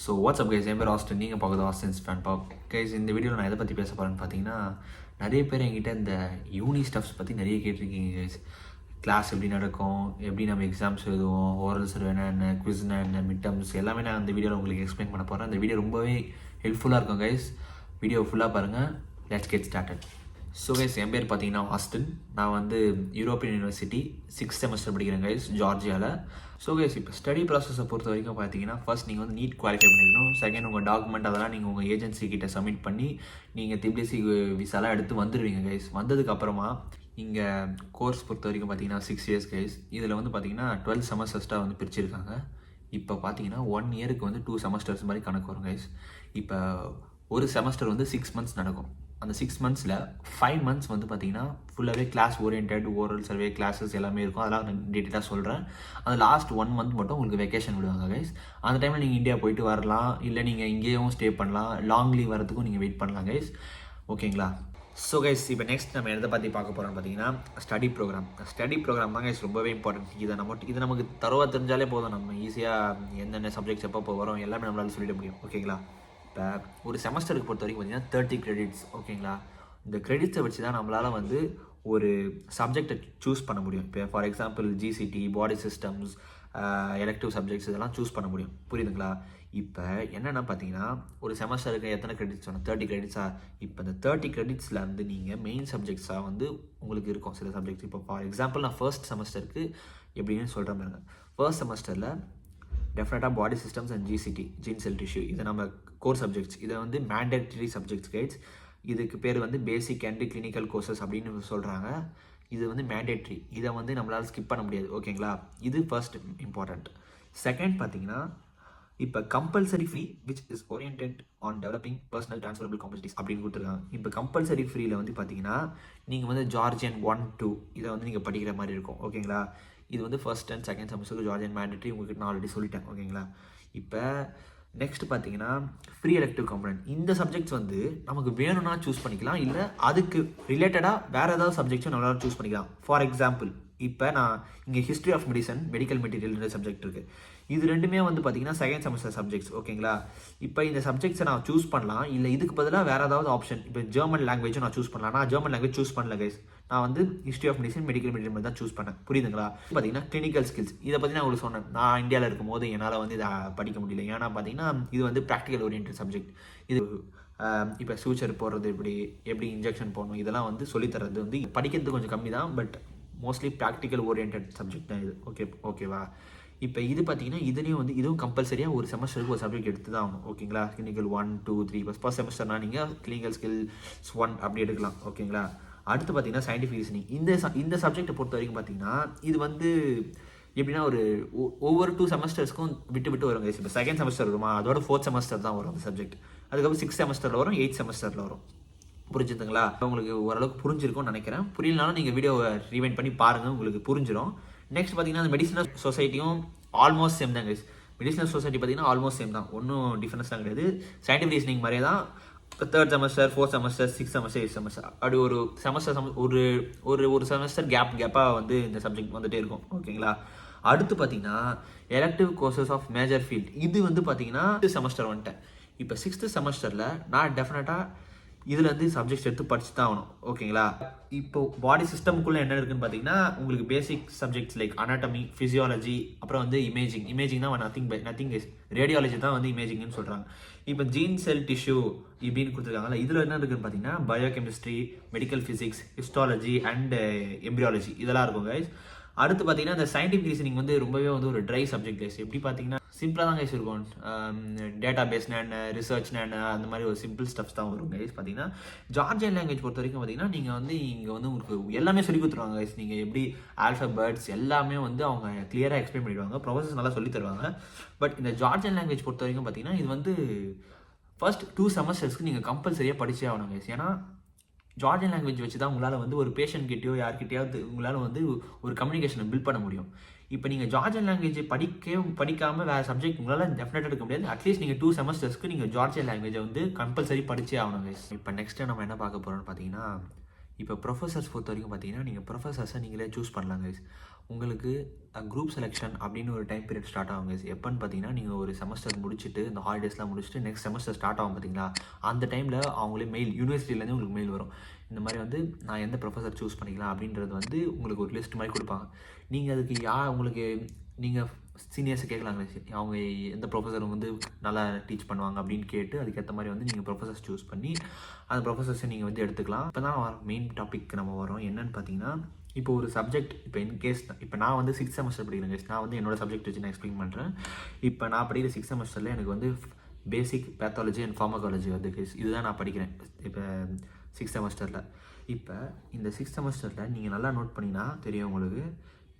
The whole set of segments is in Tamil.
ஸோ வாட்ஸ்அப் கைஸ் என் பேர் ஆஸ்டன், நீங்கள் பார்க்குறது ஆஸ்டன்ஸ் ஃபேன் பாப் கைஸ். இந்த வீடியோவில் நான் எதை பற்றி பேச போகிறேன்னு பார்த்தீங்கன்னா, நிறைய பேர் என்கிட்ட இந்த யூனி ஸ்டஃப்ஸ் பற்றி நிறைய கேட்டிருக்கீங்க கைஸ். கிளாஸ் எப்படி நடக்கும், எப்படி நம்ம எக்ஸாம்ஸ் எழுதுவோம், ஓரல் சர்வேனா என்ன, குவிஸ்னா என்ன, மிட் டர்ம்ஸ் எல்லாமே நான் இந்த வீடியோவில் உங்களுக்கு எக்ஸ்பிளைன் பண்ண போகிறேன். இந்த வீடியோ ரொம்பவே ஹெல்ப்ஃபுல்லாக இருக்கும் கைஸ். வீடியோ ஃபுல்லாக பாருங்கள். Let's get started. So guys என் பேர் பார்த்தீங்கன்னா ஆஸ்டன். நான் வந்து யூரோப்பியன் யூனிவர்சிட்டி 6th செமஸ்டர் படிக்கிறேன் கைஸ், ஜார்ஜியாவில். ஸோ கைஸ் இப்போ ஸ்டடி ப்ராசஸை பொறுத்த வரைக்கும் பார்த்தீங்கன்னா, ஃபர்ஸ்ட் நீங்கள் வந்து நீட் குவாலிஃபை பண்ணிக்கணும். செகண்ட் உங்கள் டாக்குமெண்ட் அதெல்லாம் நீங்கள் உங்கள் ஏஜென்சி கிட்ட சப்மிட் பண்ணி நீங்கள் திபிஎஸ்சி விசாலாம் எடுத்து வந்துடுவீங்க கைஸ். வந்ததுக்கப்புறமா இங்கே கோர்ஸ் பொறுத்த வரைக்கும் பார்த்தீங்கன்னா 6 years கைஸ். இதில் வந்து பார்த்தீங்கன்னா 12 செமஸ்டர்ஸ்ட்டாக வந்து பிரிச்சிருக்காங்க. இப்போ பார்த்தீங்கன்னா 1 இயருக்கு வந்து 2 செமஸ்டர்ஸ் மாதிரி கணக்கு வரும் கைஸ். இப்போ ஒரு செமஸ்டர் வந்து 6 months நடக்கும். அந்த 6 monthsல 5 months வந்து பார்த்தீங்கன்னா ஃபுல்லாகவே class orient, oral survey classes எல்லாமே இருக்கும். அதெல்லாம் நான் டீட்டெயிலாக சொல்கிறேன். அந்த லாஸ்ட் 1 month மட்டும் உங்களுக்கு வெக்கேஷன் விடுவாங்க கைஸ். அந்த டைமில் நீங்கள் இந்தியா போயிட்டு வரலாம், இல்லை நீங்கள் இங்கேயும் ஸ்டே பண்ணலாம். லாங் லீவ் வரதுக்கும் நீங்கள் வெயிட் பண்ணலாம் கைஸ். ஓகேங்களா? ஸோ கைஸ் இப்போ நெக்ஸ்ட் நம்ம எதை பற்றி பார்க்க போகிறோம்னு பார்த்தீங்கன்னா, ஸ்டடி ப்ரோக்ராம் தான் கைஸ் ரொம்பவே இம்பார்ட்டன்ட். இது நமக்கு தரவாக தெரிஞ்சாலே போதும், நம்ம ஈஸியாக எந்தெந்த சப்ஜெக்ட்ஸ் எப்போ வரும் எல்லாமே நம்மளால் சொல்லிட முடியும். ஓகேங்களா? இப்போ ஒரு செமஸ்டருக்கு பொறுத்த வரைக்கும் பார்த்தீங்கன்னா 30 credits. ஓகேங்களா? இந்த கிரெடிட்ஸை வச்சு தான் நம்மளால் வந்து ஒரு சப்ஜெக்டை சூஸ் பண்ண முடியும். இப்போ for example GCT, body systems, elective subjects இதெல்லாம் சூஸ் பண்ண முடியும். புரியுதுங்களா? இப்போ என்னென்னா பார்த்தீங்கன்னா, ஒரு செமஸ்டருக்கு எத்தனை கிரெடிட்ஸ் வேணும்? 30 credits-ஆ? இப்போ இந்த 30 credits-ல வந்து நீங்கள் மெயின் சப்ஜெக்ட்ஸாக வந்து உங்களுக்கு இருக்கும் சில சப்ஜெக்ட்ஸ். இப்போ ஃபார் எக்ஸாம்பிள் நான் ஃபர்ஸ்ட் செமஸ்டருக்கு எப்படின்னு சொல்கிற பாருங்க. ஃபர்ஸ்ட் செமஸ்டரில் டெஃபினட்டாக body systems and GCT, gene cell tissue, இதை நம்ம கோர் சப்ஜெக்ட்ஸ். இதை வந்து மேண்டேட்டரி சப்ஜெக்ட்ஸ் கைட்ஸ். இதுக்கு பேர் வந்து பேசிக் அண்ட் கிளினிக்கல் கோர்சஸ் அப்படின்னு சொல்கிறாங்க. இது வந்து மேண்டேட்ரி. இதை வந்து நம்மளால் ஸ்கிப் பண்ண முடியாது. ஓகேங்களா? இது ஃபர்ஸ்ட் இம்பார்ட்டண்ட். செகண்ட் பார்த்தீங்கன்னா, இப்போ compulsory free which is orient on developing personal transferable competitives அப்படின்னு கொடுத்துருக்காங்க. இப்போ கம்பல்சரி ஃப்ரீயில் வந்து பார்த்தீங்கன்னா, நீங்கள் வந்து ஜார்ஜியன் 1, 2 இதை வந்து நீங்கள் படிக்கிற மாதிரி இருக்கும். ஓகேங்களா? இது வந்து ஃபர்ஸ்ட் அண்ட் செகண்ட் செமஸ்டருக்கு ஜார்ஜியன் மேண்டேட்ரி உங்களுக்கு நான் ஆல்ரெடி சொல்லிட்டேன். ஓகேங்களா? இப்போ நெக்ஸ்ட் பார்த்தீங்கன்னா ஃப்ரீ எலக்டிவ் காம்பனன்ட். இந்த சப்ஜெக்ட்ஸ் வந்து நமக்கு வேணும்னா சூஸ் பண்ணிக்கலாம், இல்லை அதுக்கு ரிலேட்டடாக வேறு ஏதாவது சப்ஜெக்ட்ஸும் நம்மளால சூஸ் பண்ணிக்கலாம். ஃபார் எக்ஸாம்பிள் இப்போ நான் இங்கே history of medicine, medical material subject இருக்குது. இது ரெண்டுமே வந்து பார்த்தீங்கன்னா செகண்ட் செமஸ்டர் சப்ஜெக்ட்ஸ். ஓகேங்களா? இப்போ இந்த சப்ஜெக்ட்ஸை நான் சூஸ் பண்ணலாம், இல்லை இதுக்கு பதிலாக வேறு ஏதாவது ஆப்ஷன். இப்போ ஜெர்மன் லாங்குவேஜும் நான் சூஸ் பண்ணலாம். நான் ஜெர்மன் லாங்குவேஜ் சூஸ் பண்ணல கைஸ். நான் வந்து history of medicine, medical material தான் சூஸ் பண்ணேன். புரியுதுங்களா? பார்த்தீங்கன்னா கிளினிக்கல் ஸ்கில்ஸ், இதை பற்றி நான் உங்களுக்கு சொன்னேன். நான் இந்தியாவில் இருக்கும்போது என்னால் வந்து இதை படிக்க முடியல. ஏன்னா பார்த்தீங்கன்னா இது வந்து ப்ராக்டிக்கல் ஓரியன்ட் சப்ஜெக்ட். இது இப்போ சூச்சர் போடுறது எப்படி இன்ஜெக்ஷன் போடணும், இதெல்லாம் வந்து சொல்லித்தரது வந்து படிக்கிறது கொஞ்சம் கம்மி தான். But mostly practical orient subject தான் இது. ஓகேவா? இப்போ இது பார்த்தீங்கன்னா இதுலேயும் வந்து இதுவும் கம்பல்சரியாக ஒரு செமஸ்டருக்கு ஒரு சப்ஜெக்ட் எடுத்து தான் ஆகணும். ஓகேங்களா? கிளினிக்கல் 1, 2, 3 ஃபர்ஸ்ட் செமஸ்டர்னா நீங்கள் கிளினிக்கல் ஸ்கில்ஸ் 1 அப்படி எடுக்கலாம். ஓகேங்களா? அடுத்து பார்த்தீங்கன்னா சயின்டிஃபிக் ரீசனிங். இந்த சப்ஜெக்டை பொறுத்த வரைக்கும் பார்த்தீங்கன்னா இது வந்து எப்படின்னா ஒவ்வொரு 2 செமஸ்டர்ஸ்க்கும் விட்டு வரும். இப்போ செகண்ட் செமஸ்டர் வருமா, அதோட 4th செமஸ்டர் தான் வரும் அந்த சப்ஜெக்ட். அதுக்கப்புறம் 6th செமஸ்டரில் வரும், 8th செமஸ்டரில் வரும். புரிஞ்சுதுங்களா? உங்களுக்கு ஓரளவுக்கு புரிஞ்சிருக்கும்னு நினைக்கிறேன். புரியலனாலும் நீங்கள் வீடியோவை ரீவைண்ட் பண்ணி பாருங்கள், உங்களுக்கு புரிஞ்சிடும். நெக்ஸ்ட் பார்த்தீங்கன்னா மெடிசினல் சொசைட்டியும் ஆல்மோஸ்ட் சேம் தான் கைஸ். மெடிசினல் சொசைட்டி பார்த்தீங்கன்னா ஆல்மோஸ்ட் சேம் தான், ஒன்றும் டிஃபரன்ஸ் தான் கிடையாது. சயின்டிஃபிக் ரீசனிங் மாதிரியே தான். 3rd semester, 4th semester, 6th semester, 8th semester அப்படி ஒரு செமஸ்டர் ஒரு செமஸ்டர் கேப்பாக வந்து இந்த சப்ஜெக்ட் வந்துகிட்டே இருக்கும். ஓகேங்களா? அடுத்து பார்த்தீங்கன்னா elective courses of major field. இது வந்து பார்த்தீங்கன்னா 6th செமஸ்டர் வந்துட்டேன். இப்போ 6th செமஸ்டரில் நான் டெஃபினட்டாக இதில் வந்து சப்ஜெக்ட்ஸ் எடுத்து படிச்சு தான் ஆகணும். ஓகேங்களா? இப்போ பாடி சிஸ்டமுக்குள்ளே என்ன இருக்குன்னு பார்த்தீங்கன்னா, உங்களுக்கு பேசிக் சப்ஜெக்ட்ஸ் லைக் அனாட்டமி, ஃபிசியாலஜி, அப்புறம் வந்து இமேஜிங் தான் நத்திங் ரேடியாலஜி தான் வந்து இமேஜிங்னு சொல்கிறாங்க. இப்போ ஜீன் செல் டிஷ்யூ இப்படின்னு கொடுத்துருக்காங்கல்ல, இதில் என்ன இருக்குன்னு பார்த்தீங்கன்னா biochemistry, medical physics, histology and embryology இதெல்லாம் இருக்கும் கைஸ். அடுத்து பார்த்தீங்கன்னா இந்த சயின்டிஃபிக் ரீசனிங் வந்து ரொம்பவே வந்து ஒரு ட்ரை சப்ஜெக்ட் கைஸ். எப்படி பார்த்தீங்கன்னா சிம்பிளாக தான் கைஸ் இருக்கும். டேட்டா பேஸ்னா என்ன, ரிசர்ச்னா என்ன, அந்த மாதிரி ஒரு சிம்பிள் ஸ்டப்ஸ் தான் வரும் கைஸ். பார்த்தீங்கன்னா ஜார்ஜியன் லாங்குவேஜ் பொறுத்த வரைக்கும் பார்த்தீங்கன்னா நீங்கள் வந்து இங்கே வந்து உங்களுக்கு எல்லாமே சொல்லி கொடுத்துருவாங்க கைஸ். நீங்கள் எப்படி ஆல்ஃபபெட்ஸ் எல்லாமே வந்து அவங்க கிளியராக எக்ஸ்பிளைன் பண்ணிடுவாங்க, ப்ரொஃபஸர்ஸ் நல்லா சொல்லி தருவாங்க. பட் இந்த ஜார்ஜியன் லாங்குவேஜ் பொறுத்த வரைக்கும் பார்த்தீங்கன்னா இது வந்து ஃபர்ஸ்ட் 2 செமஸ்டர்ஸ்க்கு நீங்கள் கம்பல்சரியாக படிச்சே ஆகணும் கைஸ். ஏன்னா ஜார்ஜியன் லாங்குவேஜ் வச்சு தான் உங்களால் வந்து ஒரு பேஷண்ட் கிட்டேயோ யார்கிட்டயாவது உங்களால் வந்து ஒரு கம்யூனிகேஷனை பில்ட் பண்ண முடியும். இப்போ நீங்கள் ஜார்ஜியன் லாங்குவேஜ் படிக்காமல் வேறு சப்ஜெக்ட் உங்களால் டெஃபினட்டாக எடுக்க முடியாது. அட்லீஸ்ட் நீங்கள் 2 செமஸ்டர்ஸ்க்கு நீங்கள் ஜார்ஜியன் லாங்குவேஜை வந்து கம்பல்சரி படிச்சே ஆகணும் கைஸ். இப்போ நெக்ஸ்ட்டு நம்ம என்ன பார்க்க போகிறோம்னு பார்த்தீங்கன்னா இப்போ ப்ரொஃபஸர்ஸ் பொறுத்த வரைக்கும் பார்த்தீங்கன்னா நீங்கள் ப்ரொஃபஸர்ஸை நீங்களே சூஸ் பண்ணலாம் கைஸ். உங்களுக்கு குரூப் செலெக்ஷன் அப்படின்னு ஒரு டைம் பீரியட் ஸ்டார்ட் ஆகும் கைஸ். எப்போன்னு பார்த்தீங்கன்னா நீங்கள் ஒரு செமஸ்டர் முடிச்சுட்டு இந்த ஹாலிடேஸ்லாம் முடிச்சுட்டு நெக்ஸ்ட் செமஸ்டர் ஸ்டார்ட் ஆகும் பார்த்தீங்களா, அந்த டைமில் அவங்களே மெயில் யூனிவர்சிட்டிலேருந்து உங்களுக்கு மெயில் வரும். இந்த மாதிரி வந்து நான் எந்த ப்ரொஃபஸர் சூஸ் பண்ணிக்கலாம் அப்படின்றது வந்து உங்களுக்கு ஒரு லிஸ்ட் மாதிரி கொடுப்பாங்க. நீங்கள் அதுக்கு உங்களுக்கு நீங்கள் சீனியர்ஸை கேட்கலாங்க, அவங்க எந்த ப்ரொஃபஸர் வந்து நல்லா டீச் பண்ணுவாங்க அப்படின்னு கேட்டு அதுக்கேற்ற மாதிரி வந்து நீங்கள் ப்ரொஃபஸர்ஸ் சூஸ் பண்ணி அந்த ப்ரொஃபஸர்ஸை நீங்கள் வந்து எடுத்துக்கலாம். இப்போ தான் மெயின் டாபிக் நம்ம வரோம். என்னென்னு பார்த்தீங்கன்னா, இப்போ ஒரு சப்ஜெக்ட் இப்போ இன்கேஸ் இப்போ நான் வந்து 6th செமஸ்டர் படிக்கிறேன். நான் வந்து என்னோடய சப்ஜெக்ட் வச்சு நான் எக்ஸ்பிளைன் பண்ணுறேன். இப்போ நான் படிக்கிற 6th செமஸ்டரில் எனக்கு வந்து பேசிக் பேத்தாலஜி அண்ட் ஃபார்மகாலஜி வந்து இதுதான் நான் படிக்கிறேன் இப்போ 6th செமஸ்டரில். இப்போ இந்த 6th செமஸ்டரில் நீங்கள் நல்லா நோட் பண்ணிங்கன்னா தெரியும் உங்களுக்கு.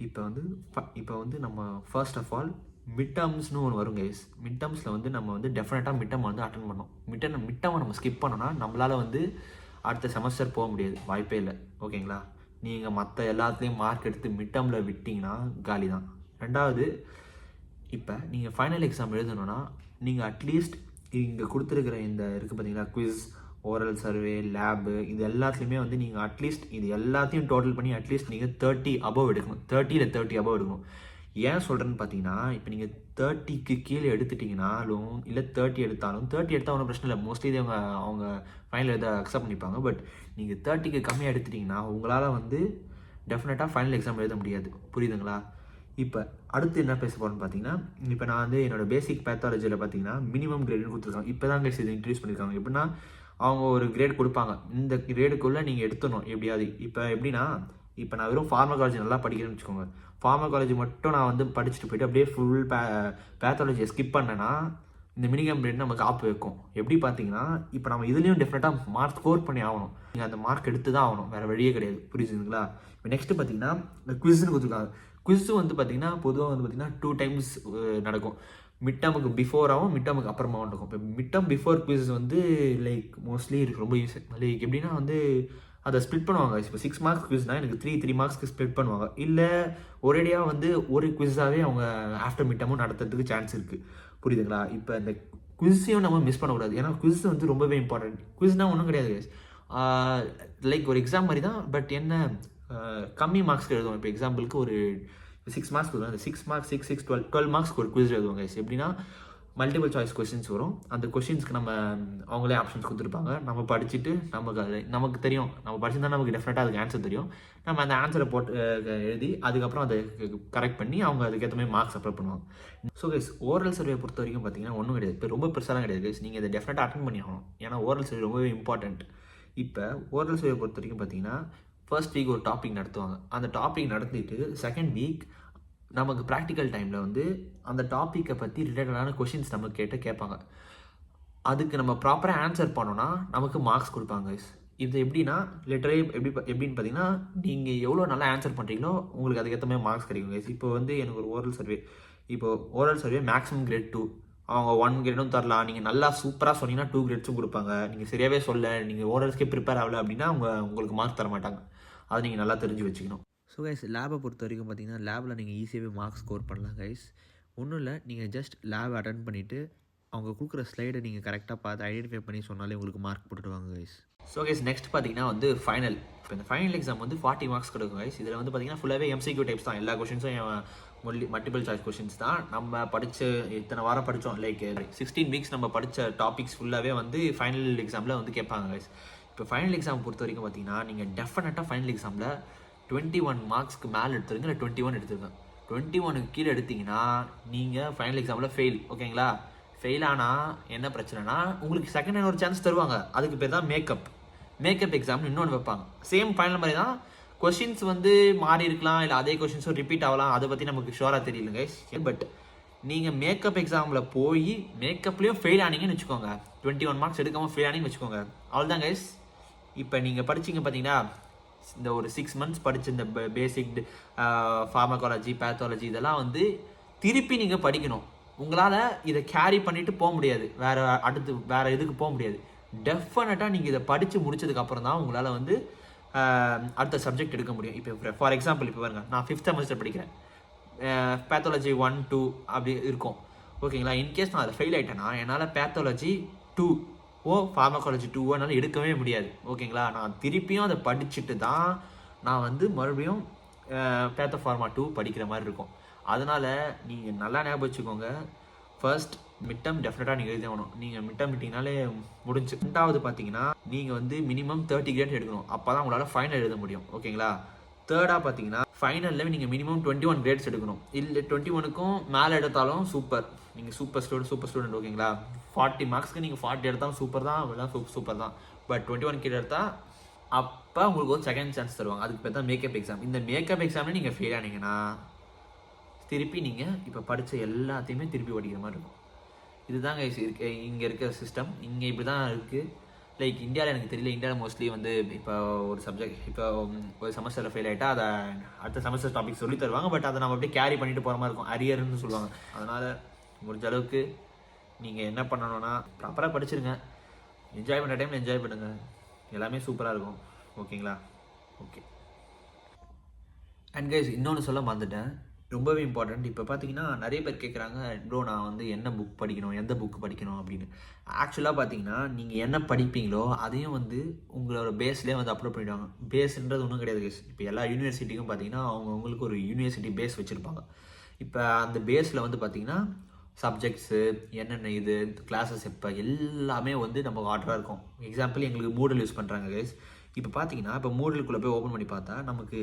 இப்போ வந்து நம்ம ஃபர்ஸ்ட் ஆஃப் ஆல் மிட் டேர்ம்ஸ்னு ஒன்று வரும் கைஸ். மிட் டேர்ம்ஸில் வந்து நம்ம வந்து டெஃபினட்டாக மிட் டேர்ம் வந்து அட்டன் பண்ணோம். மிட் டேர்மை நம்ம ஸ்கிப் பண்ணோன்னா நம்மளால் வந்து அடுத்த செமஸ்டர் போக முடியாது, வாய்ப்பே இல்லை. ஓகேங்களா, நீங்கள் மற்ற எல்லாத்துலேயும் மார்க் எடுத்து மிட் டேர்மில் விட்டிங்கன்னா காலி தான். ரெண்டாவது, இப்போ நீங்கள் ஃபைனல் எக்ஸாம் எழுதணுன்னா நீங்கள் அட்லீஸ்ட் இங்கே கொடுத்துருக்குற இந்த இருக்குது பார்த்தீங்களா, குவிஸ், ஓரல் சர்வே, லேபு, இது எல்லாத்துலேயுமே வந்து நீங்கள் அட்லீஸ்ட் இது எல்லாத்தையும் டோட்டல் பண்ணி அட்லீஸ்ட் நீங்கள் 30 above எடுக்கணும். 30 இல்லை 30 above எடுக்கணும். ஏன் சொல்கிறேன்னு பார்த்தீங்கன்னா, இப்போ நீங்கள் 30க்கு கீழே எடுத்துட்டிங்கனாலும் இல்லை 30 எடுத்தாலும் 30 எடுத்தால் ஒன்றும் பிரச்சனை இல்லை. மோஸ்ட்லி இது அவங்க ஃபைனல் எதை அக்செப்ட் பண்ணிப்பாங்க. பட் நீங்கள் 30க்கு கம்மியாக எடுத்துட்டிங்கன்னா உங்களால் வந்து டெஃபினட்டாக ஃபைனல் எக்ஸாம் எழுத முடியாது. புரியுதுங்களா? இப்போ அடுத்து என்ன பேச போகிறோன்னு பார்த்தீங்கன்னா, இப்போ நான் வந்து என்னோடய பேசிக் பேத்தாலஜியில் பார்த்தீங்கன்னா மினிமம் கிரேடுன்னு கொடுத்துருக்காங்க. இப்போ தான் இது இன்ட்ரடியூஸ் பண்ணியிருக்காங்க. எப்படின்னா, அவங்க ஒரு கிரேட் கொடுப்பாங்க, இந்த கிரேடுக்குள்ளே நீங்கள் எடுத்துடணும் எப்படியாவது. இப்போ எப்படின்னா, இப்போ நான் வெறும் ஃபார்மகாலஜி நல்லா படிக்கிறேன்னு வச்சுக்கோங்க. ஃபார்மகாலஜி மட்டும் நான் வந்து படிச்சுட்டு போயிட்டு அப்படியே ஃபுல் பேத்தாலஜியை ஸ்கிப் பண்ணேன்னா இந்த மினிமம் கிரேட் நமக்கு ஆப்பு வைக்கும். எப்படி பார்த்தீங்கன்னா, இப்போ நம்ம இதுலேயும் டெஃபினட்டாக மார்க் ஸ்கோர் பண்ணி ஆகணும். நீங்கள் அந்த மார்க் எடுத்து தான் ஆகணும், வேறு வழியே கிடையாது. புரியுதுங்களா? இப்போ நெக்ஸ்ட்டு பார்த்தீங்கன்னா இந்த குவிஸ்ன்னு கொடுத்துருக்காங்க. குவிஸ் வந்து பார்த்தீங்கன்னா பொதுவாக வந்து பார்த்தீங்கன்னா 2 times நடக்கும். மிட் டேர்முக்கு பிஃபோராகவும் மிட் டேர்முக்கு அப்புறமாவும் இருக்கும். இப்போ மிட் டேர்ம் பிஃபோர் குவிஸ் வந்து லைக் மோஸ்ட்லி ரொம்ப யூஸ் லைக் எப்படின்னா வந்து அதை ஸ்ப்ளிட் பண்ணுவாங்க. இப்போ 6 marks குவிஸ்னால் எனக்கு 3 marksக்கு ஸ்ப்ளிட் பண்ணுவாங்க. இல்லை ஒரேடியாக வந்து ஒரு குவிஸாகவே அவங்க ஆஃப்டர் மிட் டேர்மும் நடத்துறதுக்கு சான்ஸ் இருக்குது. புரியுதுங்களா? இப்போ இந்த குவிஸையும் நம்ம மிஸ் பண்ணக்கூடாது. ஏன்னா குவிஸ் வந்து ரொம்பவே இம்பார்ட்டன்ட். குவிஸ்னால் ஒன்றும் கிடையாது, லைக் ஒரு எக்ஸாம் மாதிரி தான். பட் என்ன கம்மி மார்க்ஸ்க்கு எழுதுவோம். இப்போ எக்ஸாம்பிளுக்கு ஒரு 6 marks கொடுக்கும். அந்த 6 marks 6 6 12 marksக்கு ஒரு குவிஸ் எழுதுவாங்க. எப்படின்னா மல்டிபிள் சாய்ஸ் கொஸ்டின்ஸ் வரும். அந்த கொஸ்டின்ஸ்க்கு நம்ம அவங்களே ஆப்ஷன்ஸ் கொடுத்துருப்பாங்க. நம்ம படிச்சுட்டு நமக்கு தெரியும், நம்ம படிச்சுருந்தா நமக்கு டெஃபினட்டாக அதுக்கு ஆன்சர் தெரியும். நம்ம அந்த ஆன்சரை போட்டு எழுதி அதுக்கப்புறம் அதை கரெக்ட் பண்ணி அவங்க அதுக்கேற்ற மாதிரி மார்க்ஸ் அப்ளை பண்ணுவாங்க. ஸோ கைஸ், ஓரல் சர்வே பொறுத்த வரைக்கும் பார்த்தீங்கன்னா ஒன்றும் கிடையாது. இப்போ ரொம்ப பெருசாலாம் கிடையாது கைஸ். நீங்கள் இதை டெஃபினட்டாக அட்டென்ட் பண்ணி ஆகணும். ஏன்னா ஓரல் சர்வே ரொம்பவே இம்பார்ட்டன்ட். இப்போ ஓரல் சர்வே பொறுத்த வரைக்கும் பார்த்தீங்கன்னா ஃபர்ஸ்ட் வீக் ஒரு டாபிக் நடத்துவாங்க. அந்த டாபிக் நடத்திட்டு செகண்ட் வீக் நமக்கு ப்ராக்டிக்கல் டைமில் வந்து அந்த டாப்பிக்கை பற்றி ரிலேட்டடான கொஷின்ஸ் நமக்கு கேட்பாங்க. அதுக்கு நம்ம ப்ராப்பராக ஆன்சர் பண்ணோன்னா நமக்கு மார்க்ஸ் கொடுப்பாங்க. இது எப்படின்னா லிட்டரலி எப்படின்னு பார்த்தீங்கன்னா, நீங்கள் எவ்வளோ நல்லா ஆன்சர் பண்ணுறீங்களோ உங்களுக்கு அதுக்கேற்ற மாதிரி மார்க்ஸ் கிடைக்கும். இப்போ வந்து எனக்கு ஒரு ஓரல் சர்வே மேக்ஸிமம் கிரேட் 2, அவங்க 1 கிரேடும் தரலாம். நீங்கள் நல்லா சூப்பராக சொன்னீங்கன்னா 2 கிரேட்ஸும் கொடுப்பாங்க. நீங்கள் சரியாகவே நீங்கள் ஓரல்ஸ்க்கே ப்ரிப்பேர் ஆகலை அப்படின்னா உங்களுக்கு மார்க் தர மாட்டாங்க. அதை நீங்கள் நல்லா தெரிஞ்சு வச்சுக்கணும். ஸோ கைஸ், லேபை பொறுத்த வரைக்கும் பார்த்தீங்கன்னா லேபில் நீங்கள் ஈஸியாகவே மார்க்ஸ் ஸ்கோர் பண்ணலாம் கைஸ். ஒன்றும் இல்லை, நீங்கள் ஜஸ்ட் லேப் அட்டன் பண்ணிவிட்டு அவங்க கொடுக்குற ஸ்லைடை நீங்கள் கரெக்டாக பார்த்து ஐடென்டிஃபை பண்ணி சொன்னாலே உங்களுக்கு மார்க் போட்டுடுவாங்க கைஸ். ஸோ கைஸ், நெக்ஸ்ட் பார்த்தீங்கன்னா வந்து ஃபைனல். இப்போ இந்த ஃபைனல் எக்ஸாம் வந்து 40 marks கொடுக்கும் கைஸ். இதில் வந்து பார்த்தீங்கன்னா ஃபுல்லாகவே MCQ டைப்ஸ் தான். எல்லா கொஷின்ஸும் மல்டிபிள் சாய்ஸ் கொஷின்ஸ் தான். நம்ம படித்த இத்தனை வாரம் படித்தோம், லைக் 16 weeks நம்ம படித்த டாபிக்ஸ் ஃபுல்லாகவே வந்து ஃபைனல் எக்ஸாமில் வந்து கேட்பாங்க கைஸ். இப்போ ஃபைனல் எக்ஸாம் பொறுத்த வரைக்கும் பார்த்தீங்கன்னா நீங்கள் டெஃபினட்டாக ஃபைனல் எக்ஸாமில் 21 marksக்கு மேலே எடுத்துருங்க, இல்லை 21 எடுத்துருங்க. 21க்கு கீழே எடுத்திங்கன்னா நீங்கள் ஃபைனல் எக்ஸாமில் ஃபெயில். ஓகேங்களா? ஃபெயில் ஆனால் என்ன பிரச்சனைனா உங்களுக்கு செகண்ட் டைம் ஒரு சான்ஸ் தருவாங்க. அதுக்கு பேர் தான் மேக்கப் எக்ஸாம்னு இன்னொன்று வைப்பாங்க. சேம் ஃபைனல் மாதிரி தான். கொஷின்ஸ் வந்து மாறி இருக்கலாம், இல்லை அதே கொஷின்ஸும் ரிப்பீட் ஆகலாம். அதை பற்றி நமக்கு ஷோராக தெரியல கைஸ். பட் நீங்கள் மேக்கப் எக்ஸாமில் போய் மேக்கப்லேயும் ஃபெயில் ஆனீங்கன்னு வச்சுக்கோங்க, 21 marks எடுக்காமல் ஃபெயில் ஆனீங்கன்னு வச்சுக்கோங்க, அவ்வளோதான் கைஸ். இப்போ நீங்கள் படிச்சிங்க பார்த்தீங்கன்னா, இந்த ஒரு 6 months படித்த இந்த பேசிக் ஃபார்மகாலஜி, பேத்தாலஜி இதெல்லாம் வந்து திருப்பி நீங்கள் படிக்கணும். உங்களால் இதை கேரி பண்ணிவிட்டு போக முடியாது, வேறு இதுக்கு போக முடியாது. டெஃபினட்டாக நீங்கள் இதை படித்து முடிச்சதுக்கப்புறம் தான் உங்களால் வந்து அடுத்த சப்ஜெக்ட் எடுக்க முடியும். இப்போ ஃபார் எக்ஸாம்பிள் இப்போ பாருங்க, நான் 5th semester படிக்கிறேன். பேத்தாலஜி 1 2 அப்படி இருக்கும். ஓகேங்களா? இன்கேஸ் நான் அதை ஃபெயில் ஆகிட்டேன்னா என்னால் பேத்தாலஜி 2 ஃபார்மகாலஜி 2 எடுக்கவே முடியாது. ஓகேங்களா, நான் திருப்பியும் அதை படிச்சுட்டு தான் நான் வந்து மறுபடியும் பேத்தோஃபார்மா 2 படிக்கிற மாதிரி இருக்கும். அதனால் நீங்கள் நல்லா ஞாபகம் வச்சுக்கோங்க, ஃபர்ஸ்ட் மிட் டேர்ம் டெஃபினட்டாக நீங்கள் எழுதி ஆகணும். நீங்கள் மிட் டேர்ம் விட்டிங்கனாலே முடிஞ்சு. ரெண்டாவது பார்த்தீங்கன்னா நீங்கள் வந்து மினிமம் 30 கிரேட் எடுக்கணும். அப்போ தான் உங்களால் ஃபைனல் எழுத முடியும். ஓகேங்களா, தேர்டாக பார்த்தீங்கன்னா ஃபைனலில் நீங்கள் மினிமம் 21 கிரேட்ஸ் எடுக்கணும். இல்லை 21க்கும் மேலே எடுத்தாலும் சூப்பர், நீங்கள் சூப்பர் ஸ்டூடெண்ட். ஓகேங்களா, 40 மார்க்ஸ்க்கு நீங்கள் 40 எடுத்தாலும் சூப்பர் தான், அதெல்லாம் சூப்பர் தான். பட் 21 கிரேட் எடுத்தால் அப்போ உங்களுக்கு ஒரு செகண்ட் சான்ஸ் தருவாங்க. அதுக்கு பேர் தான் மேக்கப் எக்ஸாம். இந்த மேக்கப் எக்ஸாமில் நீங்கள் ஃபெயில் ஆனீங்கன்னா திருப்பி நீங்கள் இப்போ படித்த எல்லாத்தையுமே திருப்பி படிக்கிற மாதிரி இருக்கும். இதுதாங்க இங்கே இருக்கிற சிஸ்டம். இங்கே இப்படி தான் இருக்குது. லைக் இந்தியாவில் எனக்கு தெரியல, இந்தியாவில் மோஸ்ட்லி வந்து இப்போ ஒரு சப்ஜெக்ட், இப்போ ஒரு செமஸ்டரில் ஃபெயில் ஆகிட்டா அதை அடுத்த செமஸ்டர் டாபிக் சொல்லி தருவாங்க. பட் அதை நம்ம அப்படியே கேரி பண்ணிட்டு போகிற மாதிரி இருக்கும், அரியர்னு சொல்லுவாங்க. அதனால் முடிஞ்ச அளவுக்கு நீங்கள் என்ன பண்ணணும்னா ப்ராப்பராக படிச்சிருங்க, என்ஜாய் பண்ணுற டைமில் என்ஜாய் பண்ணுங்கள், எல்லாமே சூப்பராக இருக்கும். ஓகேங்களா, ஓகே. அண்ட் கைஸ், இன்னொன்று சொல்ல மறந்துட்டேன், ரொம்பவே இம்பார்ட்டண்ட். இப்போ பார்த்தீங்கன்னா நிறைய பேர் கேட்குறாங்க, ப்ரோ நான் வந்து என்ன புக் படிக்கணும், எந்த புக்கு படிக்கணும் அப்படின்னு. ஆக்சுவலாக பார்த்தீங்கன்னா நீங்கள் என்ன படிப்பீங்களோ அதையும் வந்து உங்களோட பேஸ்லேயே வந்து அப்லோட் பண்ணிவிடுவாங்க. பேஸ்ன்றது ஒன்றும் கிடையாது கைஸ். இப்போ எல்லா யூனிவர்சிட்டிக்கும் பார்த்தீங்கன்னா அவங்களுக்கு ஒரு யூனிவர்சிட்டி பேஸ் வச்சுருப்பாங்க. இப்போ அந்த பேஸில் வந்து பார்த்தீங்கன்னா சப்ஜெக்ட்ஸு என்னென்ன, இது கிளாஸஸ் எப்போ, எல்லாமே வந்து நம்ம ஆர்டராக இருக்கும். எக்ஸாம்பிள் எங்களுக்கு மூடல் யூஸ் பண்ணுறாங்க கைஸ். இப்போ பார்த்தீங்கன்னா இப்போ மூடலுக்குள்ளே போய் ஓப்பன் பண்ணி பார்த்தா நமக்கு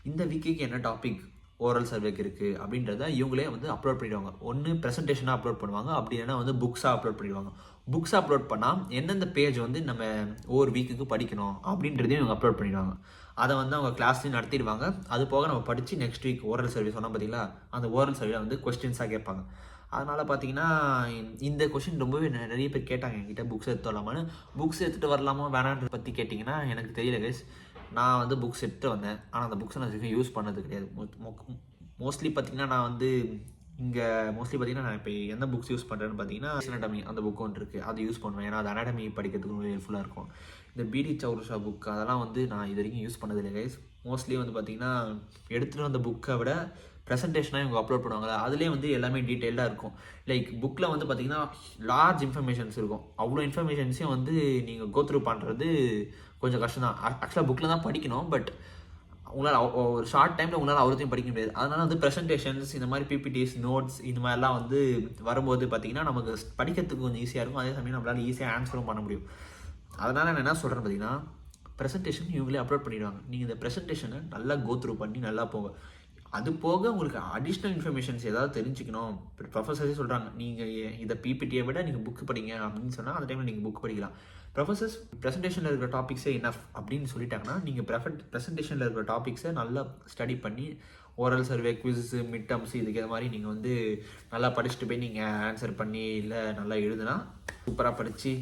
இந்த வீக்குக்கு என்ன டாபிக் ஓரல் சர்வேக்கு இருக்குது அப்படின்றத இவங்களே வந்து அப்லோட் பண்ணிடுவாங்க. ஒன்று ப்ரெசன்டேஷனாக அப்லோட் பண்ணுவாங்க, அப்படி இல்லைன்னா வந்து புக்ஸாக அப்லோட் பண்ணிடுவாங்க. புக்ஸ் அப்லோட் பண்ணால் எந்தெந்த பேஜ் வந்து நம்ம ஒவ்வொரு வீக்குக்கு படிக்கணும் அப்படின்றதையும் இவங்க அப்லோட் பண்ணிடுவாங்க. அதை வந்து அவங்க கிளாஸ்லையும் நடத்திடுவாங்க. அது போக நம்ம படித்து நெக்ஸ்ட் வீக் ஓரல் சர்வே சொன்னால் பார்த்தீங்களா, அந்த ஓரல் சர்வேல வந்து கொஸ்டின்ஸாக கேட்பாங்க. அதனால் பார்த்தீங்கன்னா இந்த கொஷின் ரொம்பவே நிறைய பேர் கேட்டாங்க என்கிட்ட, புக்ஸ் எடுத்து வரலாமான்னு. புக்ஸ் எடுத்துகிட்டு வரலாமா வேணான்றதை பற்றி கேட்டிங்கன்னா எனக்கு தெரியல கைஸ். நான் வந்து புக்ஸ் எடுத்துகிட்டு வந்தேன், ஆனால் அந்த புக்ஸை நான் யூஸ் பண்ணது கிடையாது. மோஸ்ட்லி பார்த்தீங்கன்னா நான் வந்து இங்கே மோஸ்ட்லி பார்த்தீங்கன்னா நான் இப்போ எந்த புக்ஸ் யூஸ் பண்ணுறேன்னு பார்த்தீங்கன்னா அனாட்டமி அந்த புக் ஒன்று இருக்குது, அது யூஸ் பண்ணுவேன். ஏன்னா அது அனாட்டமி படிக்கிறதுக்கு ரொம்ப ஹெல்ப்ஃபுல்லாக இருக்கும். இந்த பிடி சௌரஷா புக் அதெல்லாம் வந்து நான் இது வரைக்கும் யூஸ் பண்ணதில்லை கைஸ். மோஸ்ட்லி வந்து பார்த்தீங்கன்னா எடுத்துகிட்டு வந்த புக்கை விட ப்ரெசன்டேஷனாக இவங்க அப்லோட் பண்ணுவாங்களா, அதுலேயே வந்து எல்லாமே டீட்டெயில்டாக இருக்கும். லைக் புக்கில் வந்து பார்த்தீங்கன்னா லார்ஜ் இன்ஃபர்மேஷன்ஸ் இருக்கும். அவ்வளோ இன்ஃபர்மேஷன்ஸையும் வந்து நீங்கள் கோத்ரூ பண்ணுறது கொஞ்சம் கஷ்டம் தான். ஆக்சுவலாக புக்கில் தான் படிக்கணும், பட் உங்களால் ஒரு ஷார்ட் டைமில் உங்களால் அவ்வளோத்தையும் படிக்க முடியாது. அதனால் வந்து ப்ரெசன்டேஷன்ஸ் இந்த மாதிரி பிபிடிஸ் நோட்ஸ் இந்த மாதிரிலாம் வந்து வரும்போது பார்த்தீங்கன்னா நமக்கு படிக்கிறதுக்கு கொஞ்சம் ஈஸியாக இருக்கும். அதே சமயம் நம்மளால் ஈஸியாக ஆன்சரும் பண்ண முடியும். அதனால் நான் என்ன சொல்கிறேன் பார்த்தீங்கன்னா ப்ரெசன்டேஷன் இவங்களே அப்லோட் பண்ணிடுவாங்க. நீங்கள் இந்த ப்ரெசன்டேஷனை நல்லா கோத்ரூ பண்ணி நல்லா போங்க. அது போக உங்களுக்கு அடிஷ்னல் இன்ஃபர்மேஷன்ஸ் ஏதாவது தெரிஞ்சுக்கணும், ப்ரொஃபஸர்ஸே சொல்கிறாங்க நீங்கள் இதை பிபிடியை விட நீங்கள் புக் படிங்க அப்படின்னு சொன்னால் அந்த டைமில் நீங்கள் புக் படிக்கலாம். ப்ரொஃபஸர்ஸ் ப்ரெசன்டேஷனில் இருக்கிற டாபிக்ஸே இனஃப் அப்படின்னு சொல்லிட்டாங்கன்னா நீங்கள் ப்ரெசன்டேஷனில் இருக்கிற டாபிக்ஸை நல்லா ஸ்டடி பண்ணி oral survey, quiz, mid terms இதுக்கு மாதிரி நீங்கள் வந்து நல்லா படிச்சுட்டு போய் நீங்கள் ஆன்சர் பண்ணி இல்லை நல்லா எழுதுனா சூப்பராக படித்து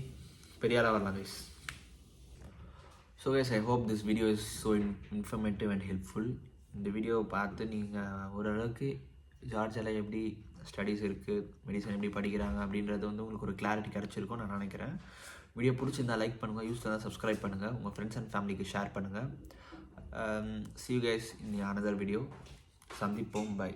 பெரிய ஆளாக வரலாம் guys. So guys, I hope this video is so informative and helpful. இந்த வீடியோவை பார்த்து நீங்கள் ஓரளவுக்கு ஜார்ஜியாவில் எப்படி ஸ்டடீஸ் இருக்குது, மெடிசன் எப்படி படிக்கிறாங்க அப்படின்றது வந்து உங்களுக்கு ஒரு கிளாரிட்டி கிடச்சிருக்கும் நான் நினைக்கிறேன். வீடியோ பிடிச்சிருந்தா லைக் பண்ணுங்கள், யூஸ் பண்ணால் சப்ஸ்கிரைப் பண்ணுங்கள், உங்கள் ஃப்ரெண்ட்ஸ் அண்ட் ஃபேமிலிக்கு ஷேர் பண்ணுங்கள். See you guys in another video. சந்திப்போம். பை.